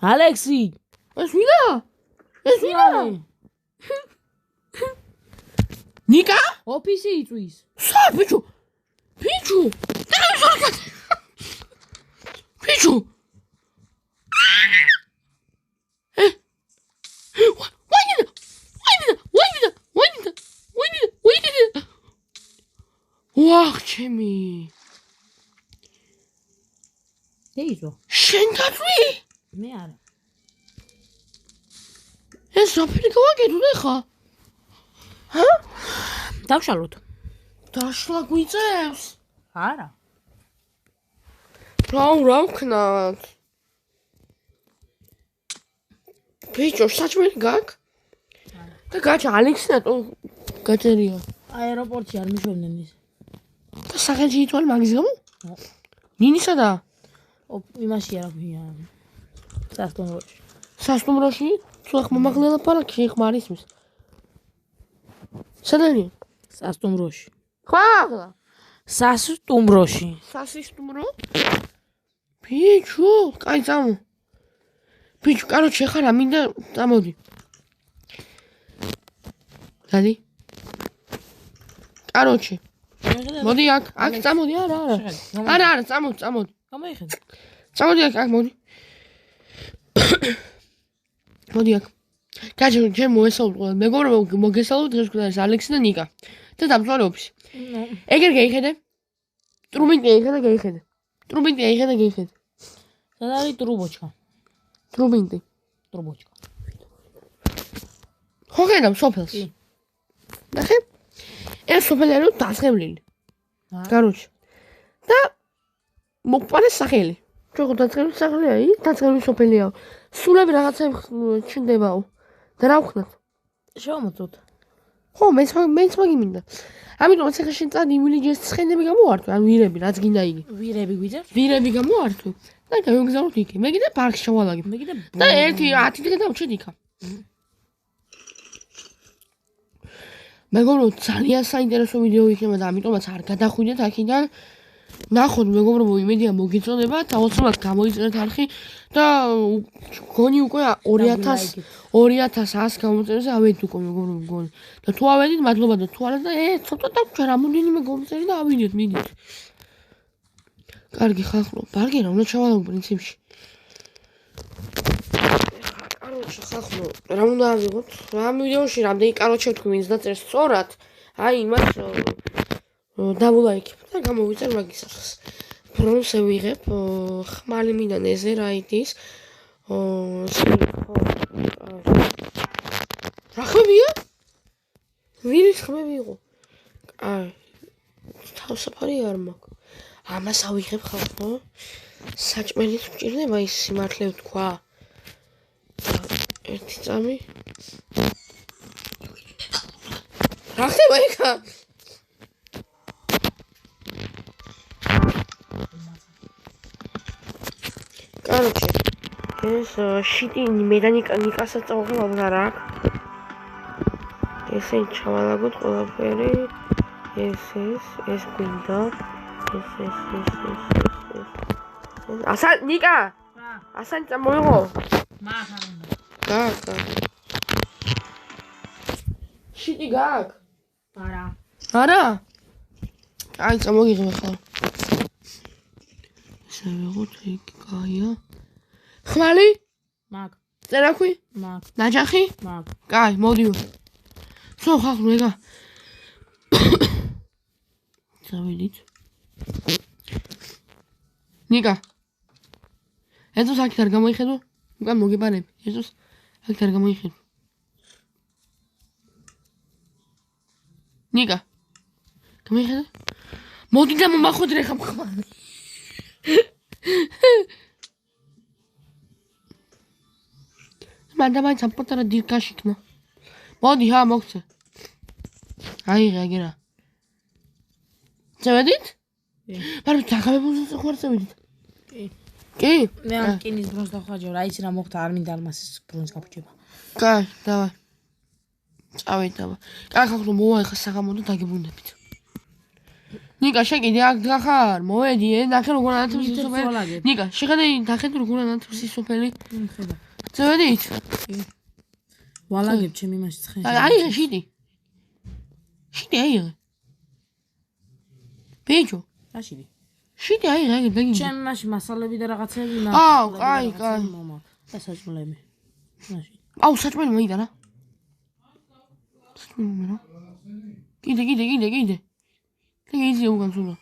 ალექსი ეს ვინა? ეს ვინა? ნიკა? ოფისი იწვის. სა, ბიჭო. ბიჭო. ბიჭო. ვახ, ჩემი. დეიზო. შენ დაწვი? მე არა. ეს საფერი გავაკეთოთ ახლა? ჰა? დავშალოთ. დაშლა გვიწევს? არა. რა ვქნათ? ბიჭო, საჭმელი გაქვს? და გაჩა ალექსინატო გაჭერია. აეროპორტში არ მიშვებდნენ ის. და სახელში ითვალე მაგის გამო? ნინისა და? იმაში არა ქვია. სასტუმროში. სასტუმროში? თუ ახ მომაღლა პარკში ხმარ ისმის. სადანი? სასტუმროში. ხვალ? სასტუმროში. სასტუმრო? ბიჭო, კაი წამო. ბიჭო, კაროჩე ხარ ამინდა წამოდი. დადი? კაროჩე. მოდი აქ წამოდი, არა. არა, წამოდი. გამოიხედე. წამოდი აქ მოდი. მოდი აქ. გაჩი, ჩემ მოესაუბრე. მეგობრებო, მოგესალმებით, დღეს გვქონდა ალექსი და ნიკა. და დამწვარე ოფისი. ეგერ გაიხედე? ტრუბინტი გაიხედე. სად არის ტრუბოჩკა? ტრუბინტი. ტრუბოჩკა. ხო ხედავ სოფელს. ნახე? ეს სოფელი არის დასხემლილი. კაროჩე. და მოგპარე სახელი. ჩოგო დაწყებული სახელია, დაწყებული სოფელია. სულები რაღაცა ჩნდებაო. და რა ვხდათ? შევამოწოთ. ხო, მეც მაგიმინდა. ამიტომ ახლა შენ წადი ვილიჯეს ცხენები გამოვართვე, ან ვირები, რაც გინდა იგი. ვირები გვიძებს? ვირები გამოვართვე. და გავიგზავნოთ იქ. მე კიდე პარკში ჩავალაგებ. და 1-10 დღე დავჭედ იქა. მეგობრებო, ძალიან საინტერესო ვიდეო იქნება და ამიტომაც არ გადახვიდეთ აქედან. ნახოთ მეგობრებო, იმედია მოგეწონებათ, აუცილებლად გამოიწერეთ არხი და გონი უკვე 2100 გამოწერეს ავედით უკვე მეგობრებო გონი. და თუ ავედით, მადლობა და თუ არა და ცოტა დაგვჭა რამოდენიმე გამწერი და ავიდეთ, მიდით. კარგი ხახლო, ბარგერა უნდა ჩავალაგო პრინციპში. კაროჩე ხახლო, რა უნდა ავიღოთ? რა ვიდეოში რამდენი კაროჩე ვთქვი, ვინც დაწერს სწორად, აი იმას დავულაიქებ და გამოვიწერ მაგის სახეს. ბრონზე ვიღებ, ხმალი მინდა ნეზერაიტის. რა ხმებია? ვირის ხმები იყო? აი, თავსაფარი არ მაქვს. ამას ავიღებ ხალხო. საჭმელიც მჭირდება ის სიმართლე ვთქვა. ერთი წამი. რა ხდება იქა? Короче, ეს შიტინი მე და ნიკასაც წავღებ არა აქ. ესე ჩავალაგოთ ყველაფერი. ეს გვინდა. ეს. ასან ნიკა. ასან წამოიღო. მაგ არ უნდა. გაკ. შიტი გაკ. არა. არა? აი წამოგიღებ ახლა. ესე ვიღოთ იქ კაია. ხმალი? მაგ. წერაქვი? მაგ. ნაჯახი? მაგ. კაი, მოდიო. სულ ხახლო ეგა. წავიდით. ნიკა. ეზოს აქ არ გამოიხედო? უკან მოგებარები. ეზოს აქ არ გამოიხედო. ნიკა. გამოიხედო? მოდი და მომახვედრე ხა ხმალი. მანდამაინც ამპოტარა დირკაში ქნა. მოდი ჰა მოგცე. აიღე აგერა. წავედით? მაგრამ დაგავებულზე ხوار წავედით. კი? მე ამ კინის ბრონს დავხარჯავ, რა იცი რა მოხდა, არ მინდა ალმასის ბრონს გაფუჭება. კაი, დავაი. წავედი. კაი, ხახლო მოვა ახლა საღამო და დაგებუნდებით. ნიკა შეკიდე აქ დგახარ მოვედი ნახე როგორ ანათებს მითებს სოფელი ვალაგებ. ნიკა შეხედე ნახეთ როგორ ანათებს სოფელი ხედა. წვედით ვალაგებ ჩემი მასი ცხენში. აიღე შიდი აიღე ბიჭო აშიდი. შიდი აიღე დეგინე ჩემი მასში მასალები და რაღაცები აუ კაი მამა. და საჭმელები. მაშინ. აუ საჭმელი მოიდა რა საჭმელი რა კიდე იზი უგანცულა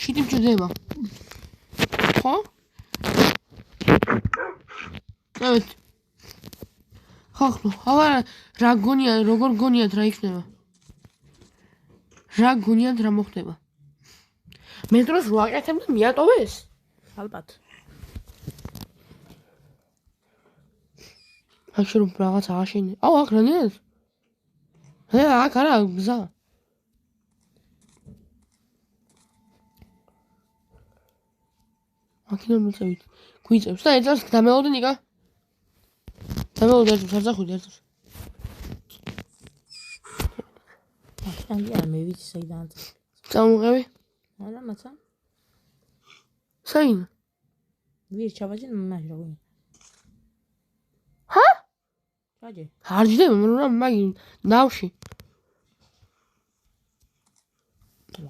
შიდი მჭდება ხო? დავით ხახლო აბა რა გონია როგორ გონიათ რა იქნება რა გონიათ რა მოხდება მეტროს ვაკეთებ და მიატოვეს ალბათ. აქ შენ რაღაც აღაშენე აუ აქ რანიას აქ არა გზა აქედან მიწევით გვიწევს და ეწავს დამელოდე ნიკა დამელოდე ერთს არ წახვიდე ერთს აი არ მე ვიცი საიდან. წამოღები არა მაცა. საინ ვირ ჩაბაჭინ მაშინ რა გონი. ჰა ჩაჯე. არ ჯდება რა მაგი ნავში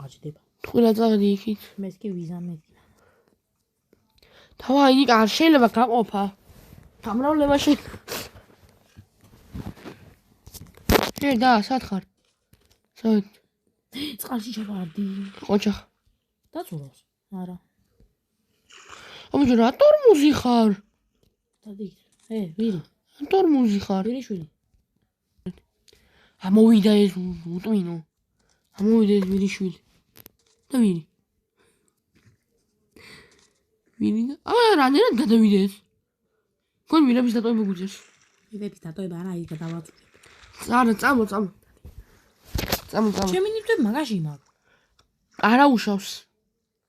ვაჯდება. თქვენ წავედი იქით მეც კი ვიზამეთ. თავი ნიკა არ შეიძლება გაყოფა გამრავლებაში და სათხარ საით წყალში ჩავარდი. ოჯახ დაწურავს. არა. აბა რა ტორმუზი ხარ დადი. ვირი. ტორმუზი ხარ ვირიშვილი. ამოვიდა ეს უტვინო ამოვიდა ეს ვირიშვილი და ვირი და რანერად გადავიდა ეს გონ ვირების დატოვება გუძებს ვირების დატოვება არა ის გადავაწურებ. არა წამო ჩემი ნივთები მაგაში მაქვს. არა უშავს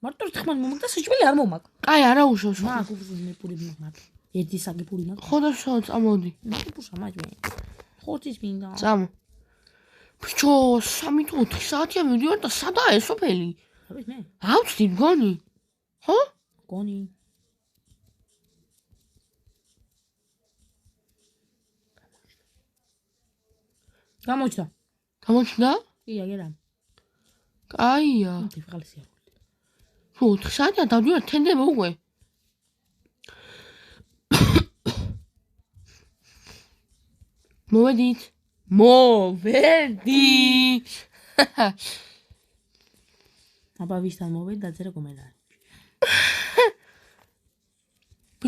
მარტო თხმან მომაგდა საჭმელი არ მომაგ. კაი არა უშავს მაგ უბრალოდ პური მაქვს. ერთი საგი პური მაქვს. ხო და შო წამოდი პუშა მაჭმე. ხოთის მინდა. წამო ბიჭო 3 თუ 4 საათია მივდივარ და სადაა ეს სოფელი არის მე. ავწდი მგონი ხო გონი. გამოჩნდა. კი აგერა. კაია ფიხალისია. თუ 4 საათია დავდივარ თენდება უკვე მოვედით აბა ვისთან მოვედი დაწერა კომენტარი.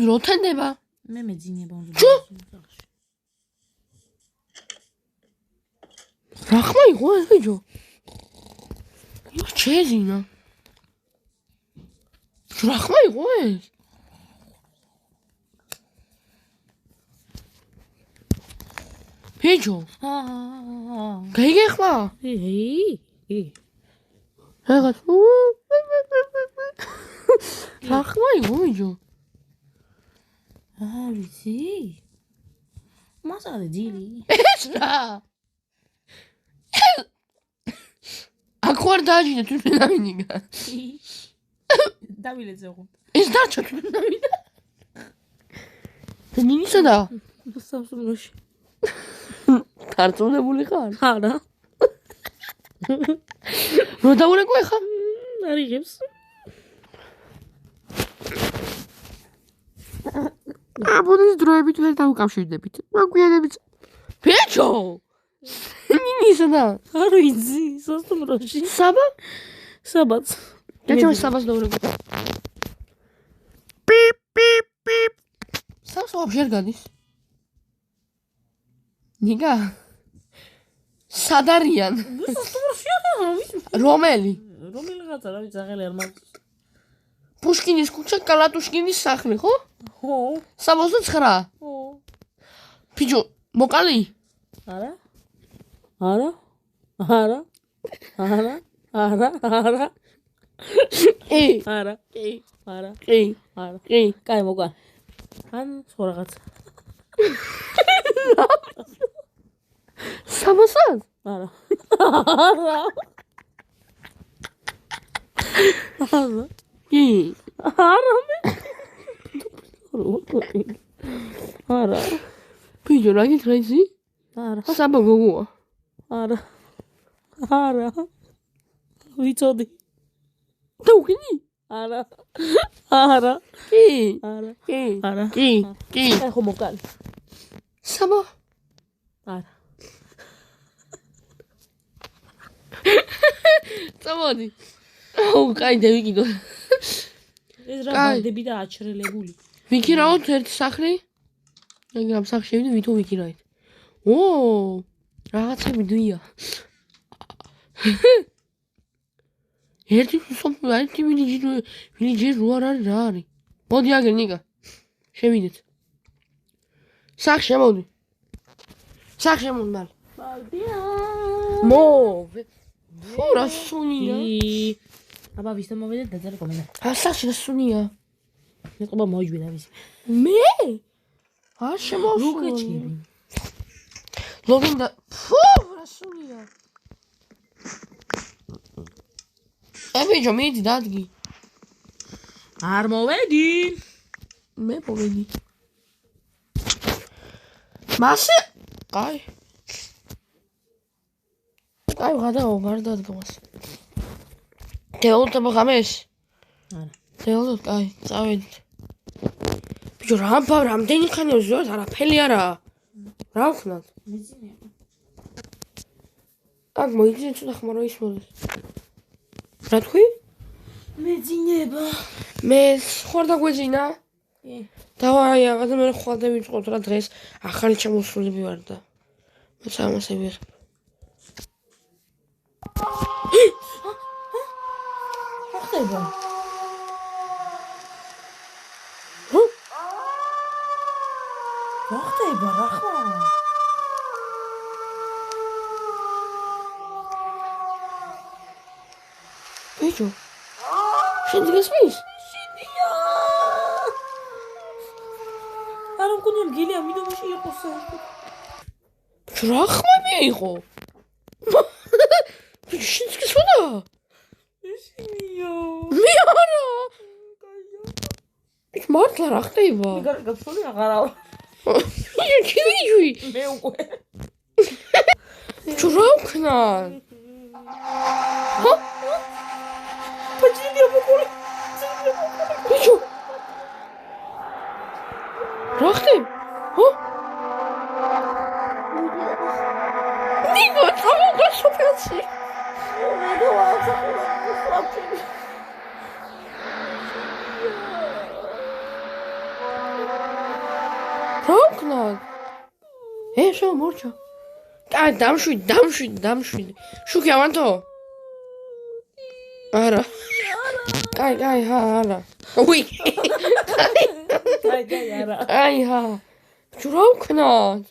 რო თენდება მე მეძინება უნდა. რა ხმა იყო ეს ბიჭო ჩეზინა რა ხმა იყო ეს ბიჭო გაიგეხმა რაღაც რა ხმა იყო ბიჭო ვიცი მასადა ძილი ეს რა აქ ვარ დააჯინე თვითონ დამინიგა დავილეძე ხო ეს დარჩა თვითონ დავიდა ნინისადა სასწაულში დარწმუნებული ხარ არა რო დაურეკო ხა არიგებს აბუდის დროებით ვერ დავუკავშირდებით მაგვიანებით ბიჭო ნინისადა არ ვიცი სასწაულში საბაც დაჭერა საბაც დაურეკო პიპ პიპ პიპ სამ შენ გადის ნიგა სადარიან რომელი რომელიღაცა რა ვიცი აღელი არ მაქვს პუშკინის ქუჩა კალატუშკინის სახლი ხო 69 ხო ბიჭო მოკალი არა არა არა არა არა არა ე არა არა ე არა. კი. კაი მოგან. ან სხვა რაღაცა. სამოსად? არა. არა. არა. კი. არა მე. არა. ბიჭო, რა გითხრა ისი? არა. საბა გოგოა. არა. არა. ვიცოდი. და უკინი? არა. არა. კი. არა. კი. არა. კი. კი. კაი ხო მოგან. საბა. არა. წამოდი. აუ, კაი დავიკიდო. ეს რა ბანდები და აჩრელებული. ვიქირავთ ერთ სახლი? მაგრამ სახლში შევიდე ვითო ვიქირავთ. ო, რაღაცები დია. ერთი ვინიჯი რო არ არის რა არის? მოდი აგერ ნიკა. შევიდეთ. სახლში მოდი. სახლში მოდი მალე. მალდია. მოვე. ხო რა სუნია? აბა ვის და მოვიდეთ დაძალე კომენტარი. სახლში რა სუნია? მეტყობა მოიჯვიდა ვის. მე? შემოსული. ლუკაჩები. ლოგინდა. ფუ, რა სუნია? ბიჭო, მიდი დადგი. არ მოვედი. მე მოვედი. მასე? კაი. კაი, გარდადგმას. თეოლტა ბაღამეს? არა. თეოლტა, კაი, წავედით. ბიჭო, რამდენი ხანია ვზურთ, არაფერი არაა. რა ვქნათ? მეძინება. აქ მოიძინე ცოტა ხმა რო ისმოდეს. რა თქვი? მეძინება. მე ხوار დაგვეძინა? კი. დავაი, მე ხვალ დავიწყოთ რა დღეს ახალი ჩამოსულები ვარ და მოსამოსე ვიღებ. რა ხდება? რა ხდება? რა ხარ? ბიჭო. შენ გესმის? შინია. არა მქონია მგელი ამიტომში იყო საერთოდ. ბიჭო, რა ხმები იყო? ბიჭო, შენ გესმოდა? შინია. მე არა. ბიჭო, მართლა რა ხდება? გაფრთხილი აღარა. ბიჭო, ჩივიჯვი. მე უკვე. ბიჭო, რა ვქნა? ჰა? პაჭინია მოკული. ბიჭო. რა ხდება? ჰა? ნიკო, წამოღა სოფელში. მე დავაცა. რა ვქნათ? შო მორჩა. კაი, დამშვიდი. შუქი ავანთო? არა. კაი, არა. უი. კაი, არა. კაი, ბიჭო, რა ვქნათ?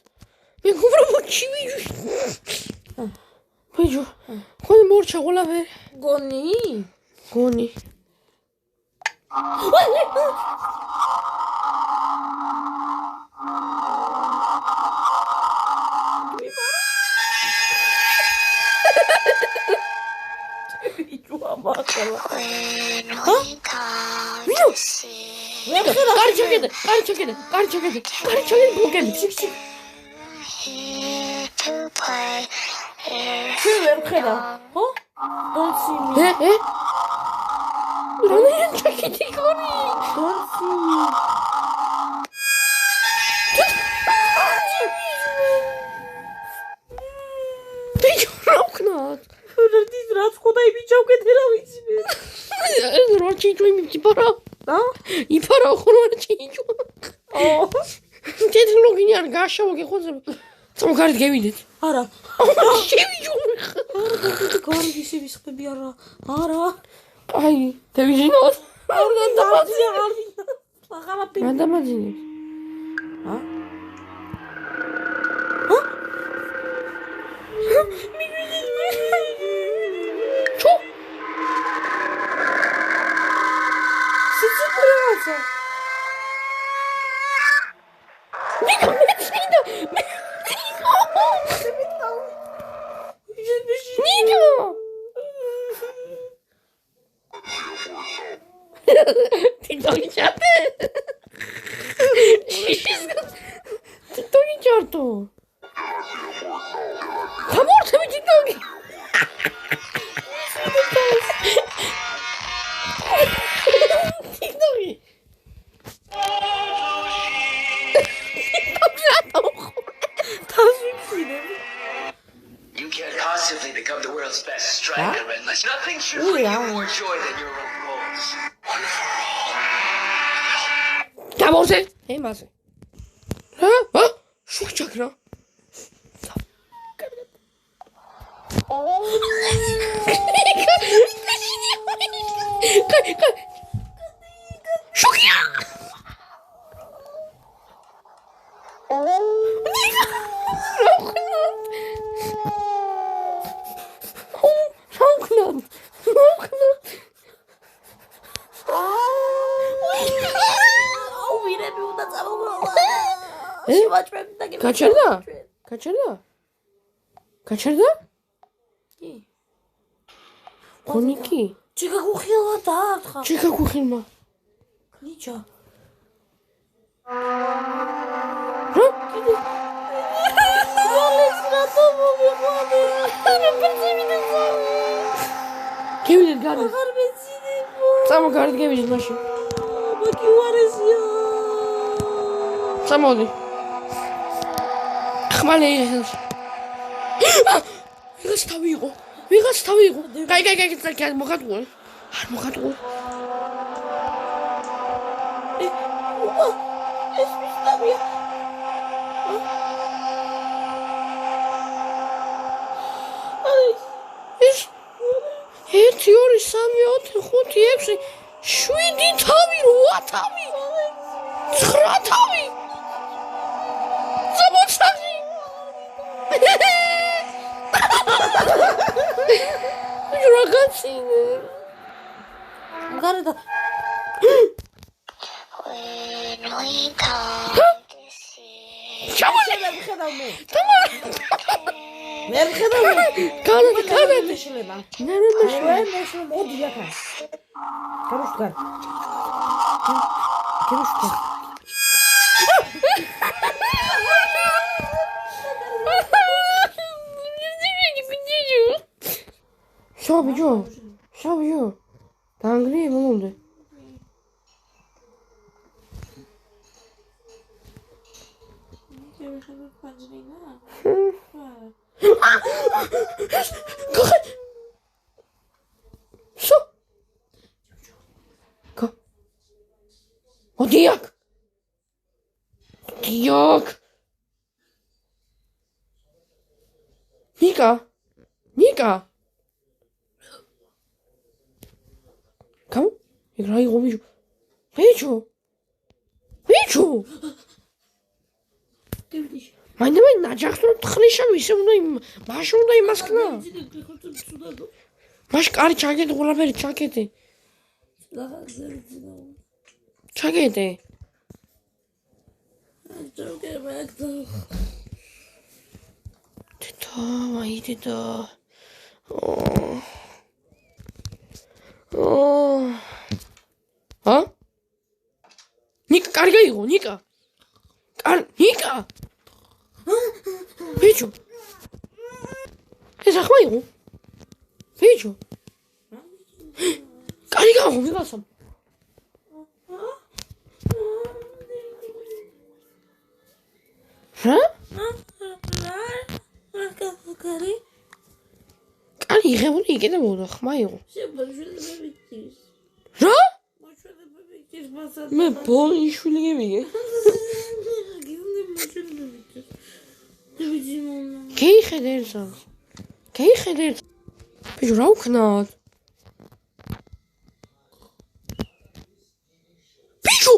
მე გუბრობ ჩივიჯვი. ბიჭო, ხომ მორჩა ყველაფერი? გონი. კარჩაკედა, მოგები. შენ ვერ ხედავ, ხო? Don't see me. რანაირ ჩაკეთი გონი? Don't see me. ბიჭო, რა ვქნათ? დის რაც ხოდა იბიჭავ კეთე რა ვიცი მე. ეს რა ჩიჭო იმიფარა? იფარა ხოლმე რა ჩიჭო. ტექნოლოგია არ გაშავო გეხოზე. სამგარეთ გევიდეთ. არა. შევიჯო. არა, გარიგისი ვისხები არა. არა. აი, დავიჯინოთ. არ დამაძინე არ ვინდა. აღარა პი. რა დამაძინე? სიცოცხლე რაცა. არტო. გამორთები TikTok-ი. TikTok-ი. You can't possibly become the world's best striker unless nothing should bring you more joy than your own goals. გამორთე. ემაზე. რა? შუქჭაკრა. შუქია. გაჩერდა? კი. ხონიკი? ჩიკა გუხილა დაართხა. ჩიკა გუხილმა. ნიჩა. რა? მოლეს რატო მომიყვანე? არა პეციმიდე ზარი. გევიდეთ გარი. აღარ მეცინებო. წამო გარეთ გევიდეთ მაშინ. ბაკი უარესია. წამოდი. ხმალე იხელს. ვიღაც თავი იყო. კაი, მოხატყუე. არ მოხატყუე. ეს მისტავია. ეს 1 2 3 4 5 6 7 თავი 8 თავი 9 თავი ზამოჩაღი რაგაცინე გარდა ხედავ მე. მე ხედავ მე. გადა შეიძლება. ნერვე მე მოდი ახლა. გამოსდგარ. შავიო. დაანგრიე მომდე. Odijak! Nika! Kam? Играй его вижу. Вижу! Майнавай наჯახტო თხრიშა ისე უნდა მაშინ უნდა იმასკნა. მაშ კარი ჩაგეთ ყველაფერი ჩაკეთე. ჩაგეთე. თითო. ა? ნიკა კარი გაიღო, ნიკა. ბიჭო. ეს ახლა იყო. ბიჭო. კარი გაიღო ვიღაცამ. რა? კარი? კარი იღებული იკეთებოდა, ხმა იყო. შებოშველებიც. რა? მოშველებიც მასა. მე ბოლიშვილი გემიგე. გეიხედერს. ბიჭო რა უქნათ? ბიჭო.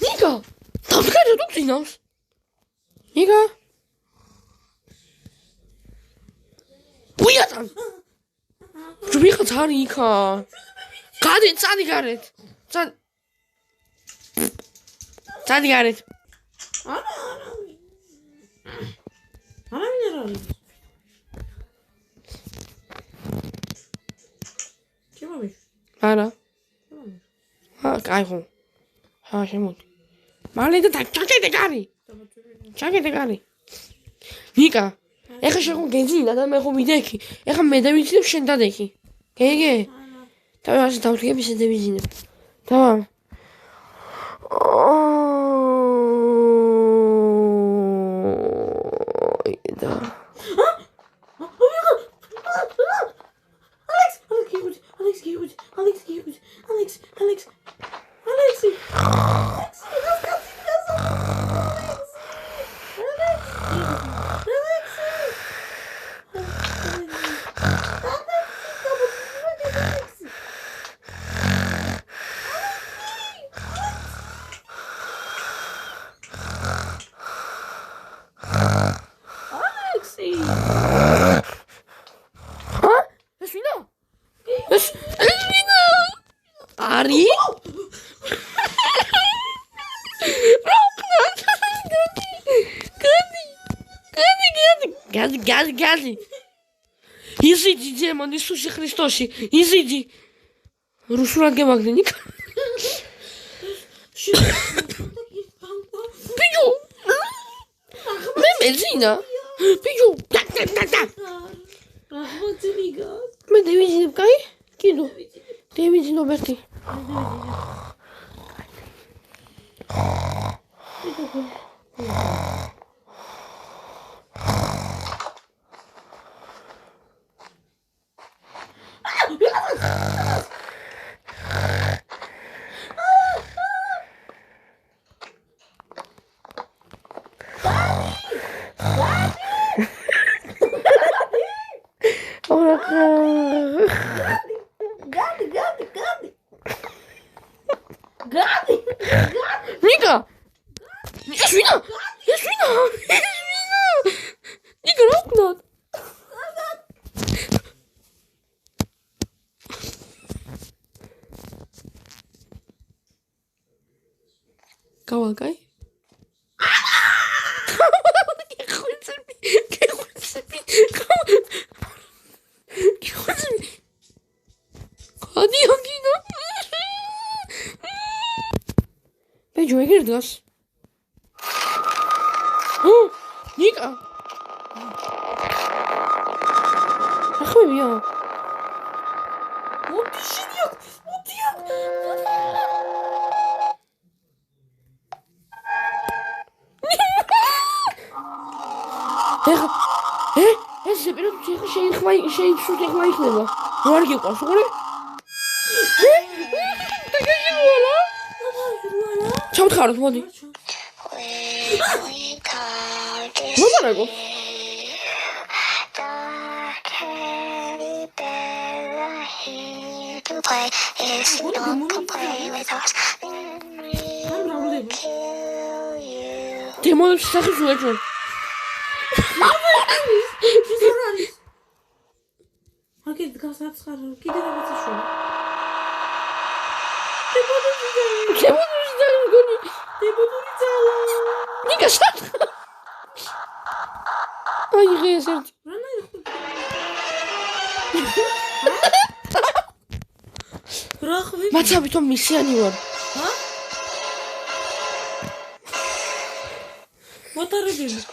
ნიკა. დამდგარდა თუ წინავს. ნიკა. ბუიატან. ვიღაც არის იქა. წადი გარეთ. წადი გარეთ. არა მინერალი. ჩემომიშ. არა. კაი ხო. შემოდი. მალე და ჩაკეთე კარი. ჩაკეთე კარი. ვიკა, ეხლა შენ ხო გეძინა და მე ხო მიდექი. ეხლა მე დავიძინებ შენ დადექი. გეგე? დავი ასე დავდგები შენ დავიძინებ. დავა. და Ari? Gazi. Izidi demon, Isuse Χριστόση. Izidi. Rusula gemagdenik. Piu. Me benzina. Piu. Me devi zineb kai? Kidu. Devi zinoberti. Nika! Svina! Nika, rauknāt! Kavalkai? Beijo, é grandoso. Nika! Ach, meu Deus. Вот щенок! Вот я! Esse período cheio de chute que mais leva. Não era que eu posso, olha. Tá caindo lá? Tchau, cara, pode. Vamos lá, Nego. Tem uma que está resolvendo. Aqui, desgraçado, cara. Que deve ser show? Nika, staat! Oh, je reageert. Maar het zou je toch missie niet worden? Wat are you doing?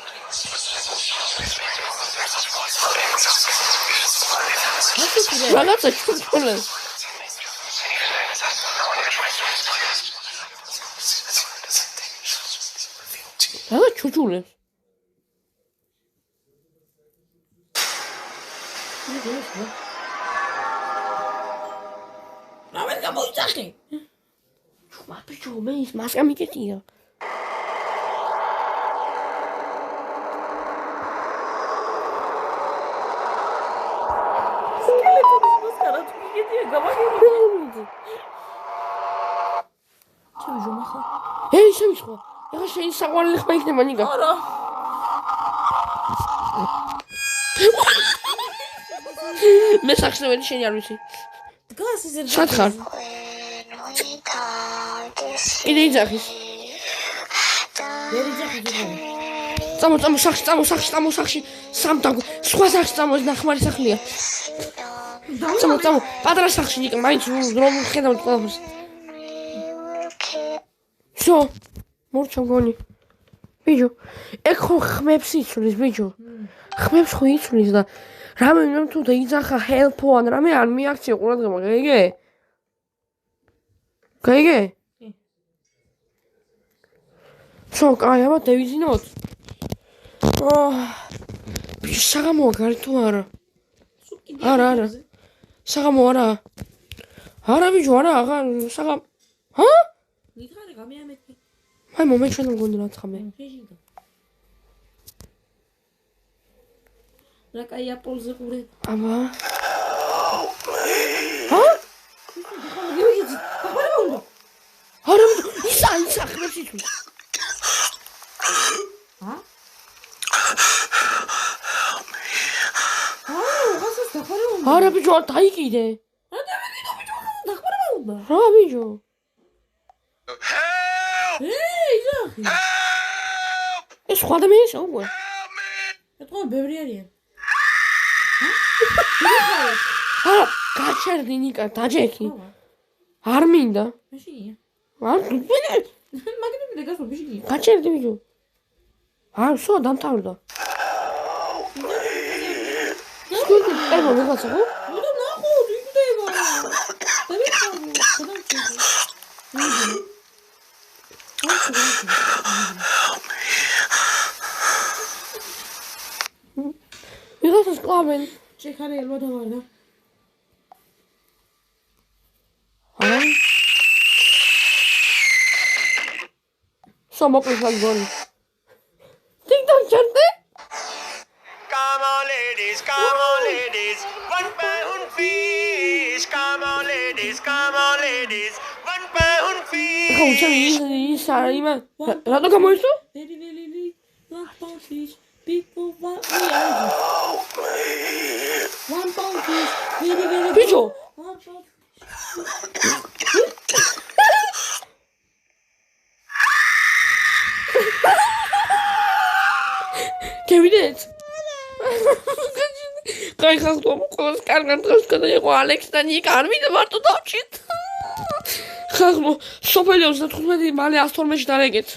Ragazza, çok cool. Evet, çocuğu. Na, wenn ich mal sage. Mas bicho, mas masca me queria. Hey, sen şu. Ya şey savallık bekle Nika. Ara. Mesajla beni şey yarmışsın. Gaz izin. Şatkar. İdeyeceğiz. Tam sakşı. Sam tango. Სხვა sakşı tam ნახმარი სახლია. Tam. პატარა sakşı Nika, მაინც რომ ხედავთ ყველაფერს. Всё. მორჩა გონი. ბიჭო, ეგ ხო ხმებს იცვლის, ბიჭო. ხმებს ხო იცვლის და რამე თუ დაიძახა help-ო ან რამე არ მიაქცია ყურადღება, გაიგე? გაიგე? შო, კაი, აბა დავიზინოთ. ბიჭო, საღამოა გარი თუ არა? არა. საღამო არა. არა ბიჭო, არა, აღარ საღამ. ჰა? მითხარი გამიამეთქი. აი მომეჩვენა მგონი რა ცხამე. შეჟიდა. რა კაი აპოლზე ყურე. აბა. გიჟი. ახლა უნდა. არა ისა ხმებს იცვლის. ჰა? გასას დახარა უნდა. არა ბიჭო, დაიკიდე. რა დავიკიდო ბიჭო, დახარა უნდა. რა ბიჭო? იძახი. ეს სხვა ადამიანია უკვე. ეთქო ბევრი არიან. არა, გაჩერდი ნიკა, დაჯექი. არ მინდა. მაშინია. არ მაგნები გასულ ბიჭი. გაჩერდი ბიჭო. არ სო დამთავრდა. სკოლი ებო ვიღაცა ხო? ნუ ნახო, იქნება. დავიხარო, გადავწევი. ვიღაცას კლავენ. შეხარე ელვა დავარდა. არა. სამოკლეს გონი. TikTok ჩერტე? Come on, ladies, one pound fish. Come on, ladies, one pound fish. ხო, ჩემი ის არა იმა. რატო გამოიწო? Very one pound fish, big for one. One pound fish, very ბიჭო, one pound. გევიდეთ? კაი ხალხო, ყოველს კარგად დღეს გადაიყო ალექს და ნიკა, არ მინდა მარტო დავჭით. ხალხო, სოფელი 35 მალე 112-ში დარეგეთ.